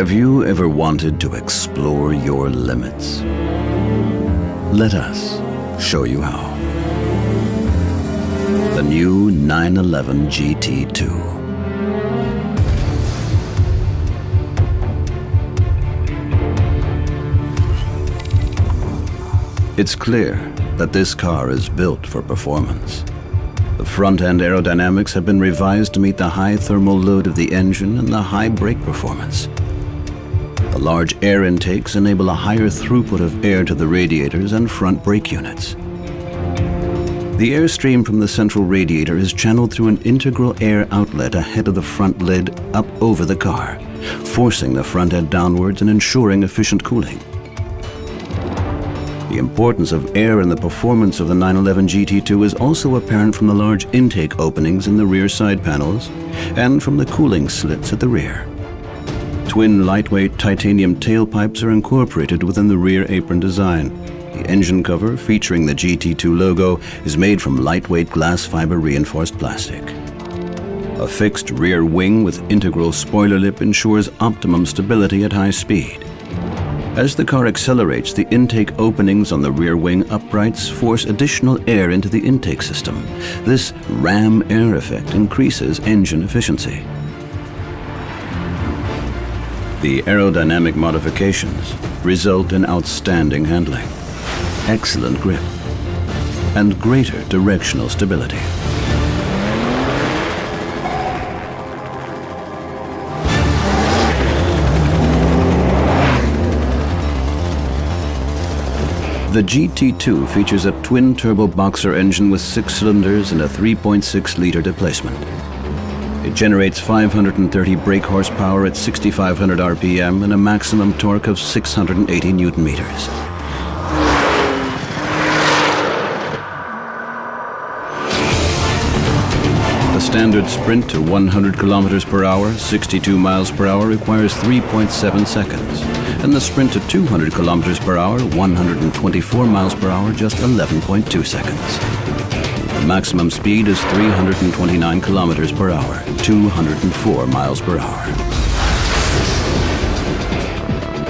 Have you ever wanted to explore your limits? Let us show you how. The new 911 GT2. It's clear that this car is built for performance. The front-end aerodynamics have been revised to meet the high thermal load of the engine and the high brake performance. The large air intakes enable a higher throughput of air to the radiators and front brake units. The airstream from the central radiator is channeled through an integral air outlet ahead of the front lid up over the car, forcing the front end downwards and ensuring efficient cooling. The importance of air in the performance of the 911 GT2 is also apparent from the large intake openings in the rear side panels and from the cooling slits at the rear. Twin lightweight titanium tailpipes are incorporated within the rear apron design. The engine cover, featuring the GT2 logo, is made from lightweight glass fiber reinforced plastic. A fixed rear wing with integral spoiler lip ensures optimum stability at high speed. As the car accelerates, the intake openings on the rear wing uprights force additional air into the intake system. This ram air effect increases engine efficiency. The aerodynamic modifications result in outstanding handling, excellent grip, and greater directional stability. The GT2 features a twin-turbo boxer engine with 6 cylinders and a 3.6-liter displacement. It generates 530 brake horsepower at 6,500 RPM and a maximum torque of 680 Newton-meters. The standard sprint to 100 kilometers per hour, 62 miles per hour, requires 3.7 seconds. And the sprint to 200 kilometers per hour, 124 miles per hour, just 11.2 seconds. The maximum speed is 329 kilometers per hour, 204 miles per hour.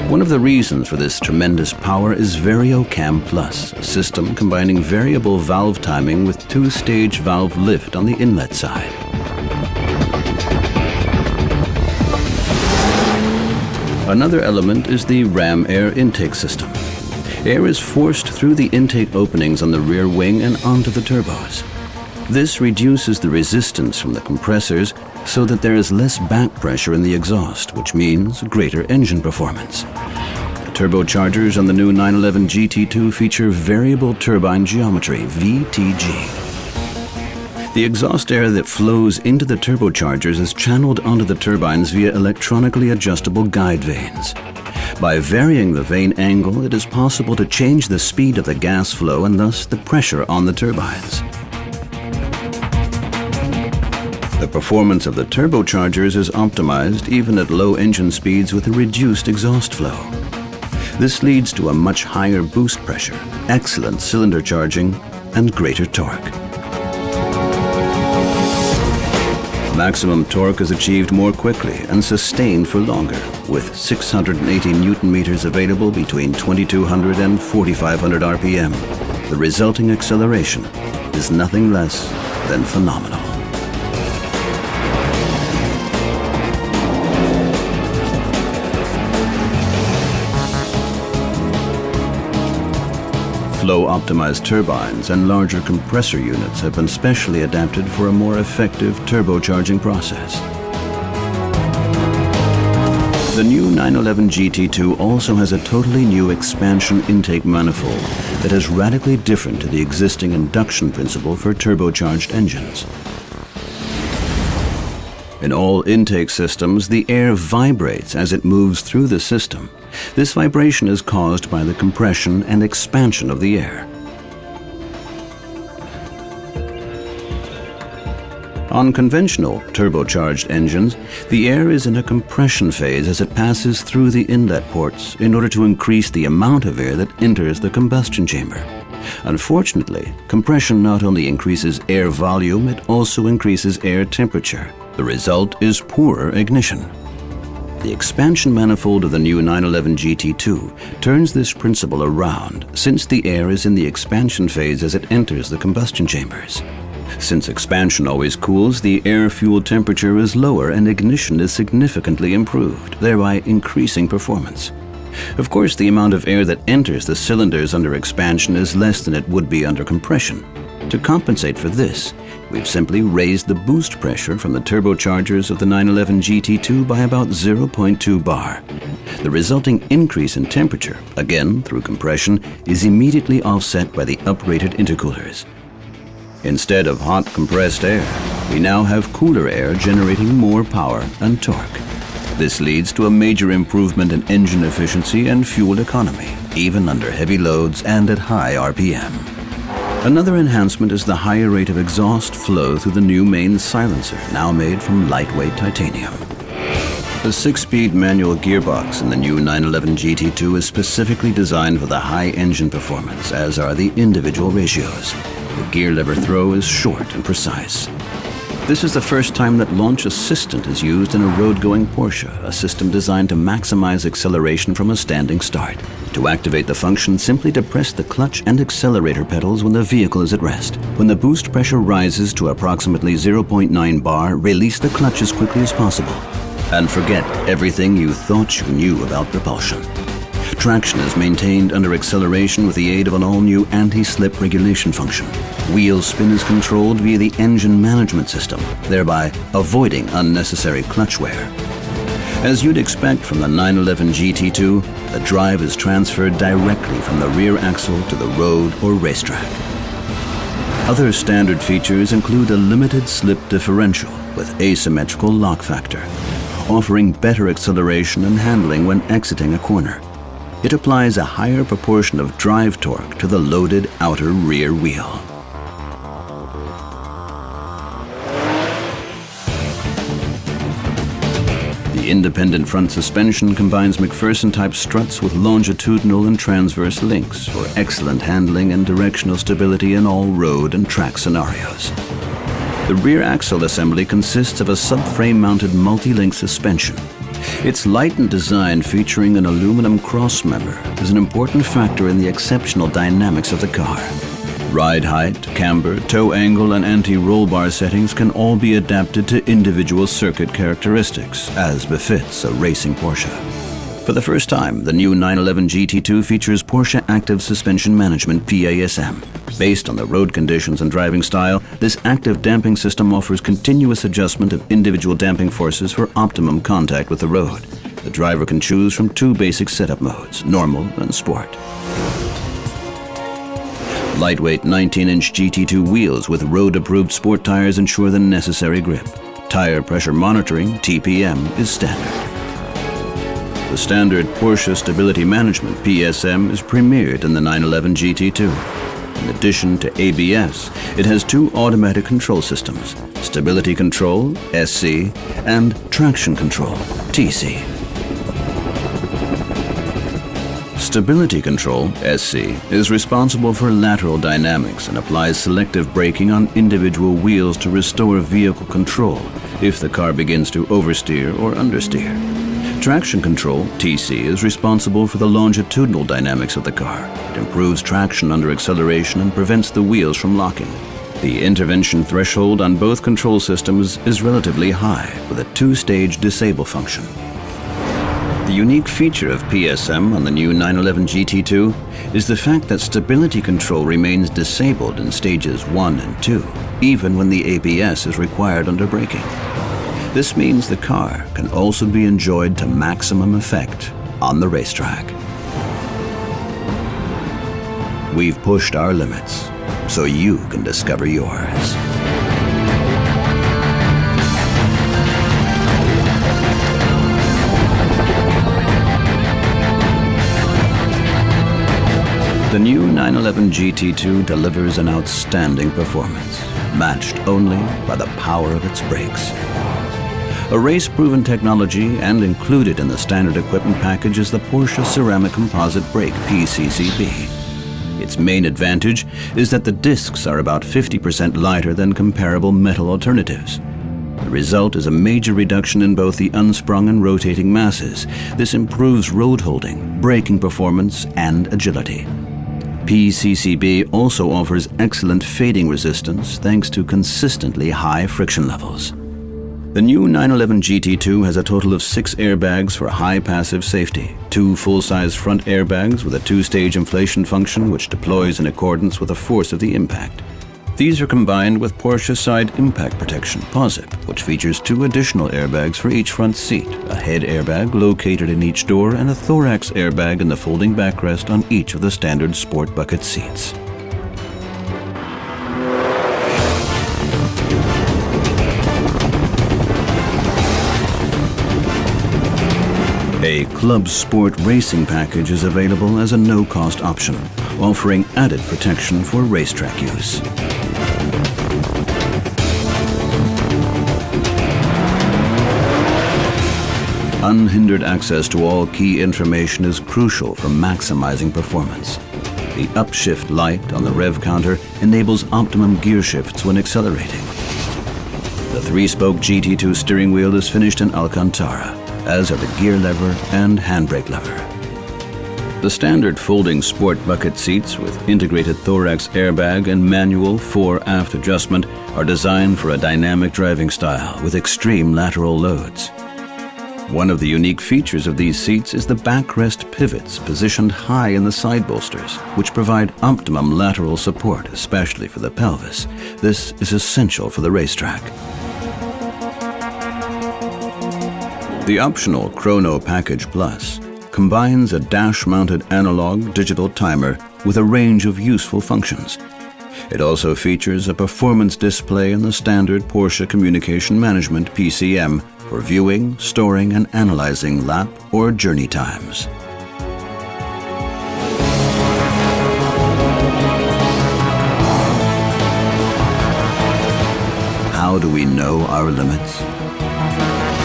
One of the reasons for this tremendous power is VarioCam Plus, a system combining variable valve timing with 2-stage valve lift on the inlet side. Another element is the ram air intake system. Air is forced through the intake openings on the rear wing and onto the turbos. This reduces the resistance from the compressors so that there is less back pressure in the exhaust, which means greater engine performance. The turbochargers on the new 911 GT2 feature variable turbine geometry, VTG. The exhaust air that flows into the turbochargers is channeled onto the turbines via electronically adjustable guide vanes. By varying the vane angle, it is possible to change the speed of the gas flow and thus the pressure on the turbines. The performance of the turbochargers is optimized even at low engine speeds with a reduced exhaust flow. This leads to a much higher boost pressure, excellent cylinder charging, and greater torque. Maximum torque is achieved more quickly and sustained for longer, with 680 Newton-meters available between 2200 and 4500 RPM. The resulting acceleration is nothing less than phenomenal. Flow-optimized turbines and larger compressor units have been specially adapted for a more effective turbocharging process. The new 911 GT2 also has a totally new expansion intake manifold that is radically different to the existing induction principle for turbocharged engines. In all intake systems, the air vibrates as it moves through the system. This vibration is caused by the compression and expansion of the air. On conventional turbocharged engines, the air is in a compression phase as it passes through the inlet ports in order to increase the amount of air that enters the combustion chamber. Unfortunately, compression not only increases air volume, it also increases air temperature. The result is poorer ignition. The expansion manifold of the new 911 GT2 turns this principle around since the air is in the expansion phase as it enters the combustion chambers. Since expansion always cools, the air-fuel temperature is lower and ignition is significantly improved, thereby increasing performance. Of course, the amount of air that enters the cylinders under expansion is less than it would be under compression. To compensate for this, we've simply raised the boost pressure from the turbochargers of the 911 GT2 by about 0.2 bar. The resulting increase in temperature, again through compression, is immediately offset by the uprated intercoolers. Instead of hot compressed air, we now have cooler air generating more power and torque. This leads to a major improvement in engine efficiency and fuel economy, even under heavy loads and at high RPM. Another enhancement is the higher rate of exhaust flow through the new main silencer, now made from lightweight titanium. The 6-speed manual gearbox in the new 911 GT2 is specifically designed for the high engine performance, as are the individual ratios. The gear lever throw is short and precise. This is the first time that launch assistant is used in a road-going Porsche, a system designed to maximize acceleration from a standing start. To activate the function, simply depress the clutch and accelerator pedals when the vehicle is at rest. When the boost pressure rises to approximately 0.9 bar, release the clutch as quickly as possible. And forget everything you thought you knew about propulsion. Traction is maintained under acceleration with the aid of an all-new anti-slip regulation function. Wheel spin is controlled via the engine management system, thereby avoiding unnecessary clutch wear. As you'd expect from the 911 GT2, the drive is transferred directly from the rear axle to the road or racetrack. Other standard features include a limited slip differential with asymmetrical lock factor, offering better acceleration and handling when exiting a corner. It applies a higher proportion of drive torque to the loaded outer rear wheel. The independent front suspension combines McPherson-type struts with longitudinal and transverse links for excellent handling and directional stability in all road and track scenarios. The rear axle assembly consists of a subframe-mounted multi-link suspension. Its light in design, featuring an aluminum crossmember, is an important factor in the exceptional dynamics of the car. Ride height, camber, toe angle, and anti-roll bar settings can all be adapted to individual circuit characteristics, as befits a racing Porsche. For the first time, the new 911 GT2 features Porsche Active Suspension Management (PASM). Based on the road conditions and driving style, this active damping system offers continuous adjustment of individual damping forces for optimum contact with the road. The driver can choose from two basic setup modes, normal and sport. Lightweight 19-inch GT2 wheels with road-approved sport tires ensure the necessary grip. Tire pressure monitoring, TPM, is standard. The standard Porsche Stability Management (PSM) is premiered in the 911 GT2. In addition to ABS, it has two automatic control systems: Stability Control (SC) and Traction Control (TC). Stability Control (SC) is responsible for lateral dynamics and applies selective braking on individual wheels to restore vehicle control if the car begins to oversteer or understeer. Traction Control (TC) is responsible for the longitudinal dynamics of the car. It improves traction under acceleration and prevents the wheels from locking. The intervention threshold on both control systems is relatively high, with a two-stage disable function. The unique feature of PSM on the new 911 GT2 is the fact that stability control remains disabled in stages 1 and 2, even when the ABS is required under braking. This means the car can also be enjoyed to maximum effect on the racetrack. We've pushed our limits, so you can discover yours. The new 911 GT2 delivers an outstanding performance, matched only by the power of its brakes. A race-proven technology, and included in the standard equipment package, is the Porsche Ceramic Composite Brake (PCCB). Its main advantage is that the discs are about 50% lighter than comparable metal alternatives. The result is a major reduction in both the unsprung and rotating masses. This improves road holding, braking performance, and agility. PCCB also offers excellent fading resistance thanks to consistently high friction levels. The new 911 GT2 has a total of 6 airbags for high passive safety, 2 full-size front airbags with a 2-stage inflation function which deploys in accordance with the force of the impact. These are combined with Porsche side impact protection, POSIP, which features 2 additional airbags for each front seat, a head airbag located in each door, and a thorax airbag in the folding backrest on each of the standard sport bucket seats. A Club Sport Racing package is available as a no-cost option, offering added protection for racetrack use. Unhindered access to all key information is crucial for maximizing performance. The upshift light on the rev counter enables optimum gear shifts when accelerating. The 3-spoke GT2 steering wheel is finished in Alcantara, as are the gear lever and handbrake lever. The standard folding sport bucket seats with integrated thorax airbag and manual fore-aft adjustment are designed for a dynamic driving style with extreme lateral loads. One of the unique features of these seats is the backrest pivots positioned high in the side bolsters, which provide optimum lateral support, especially for the pelvis. This is essential for the racetrack. The optional Chrono Package Plus combines a dash-mounted analog digital timer with a range of useful functions. It also features a performance display in the standard Porsche Communication Management PCM for viewing, storing, and analyzing lap or journey times. How do we know our limits?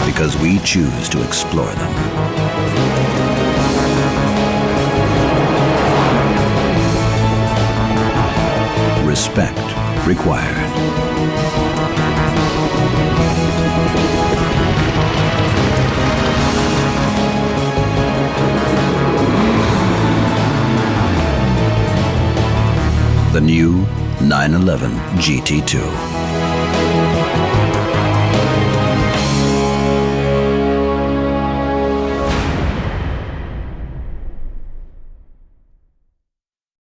Because we choose to explore them. Respect required. The new 911 GT2.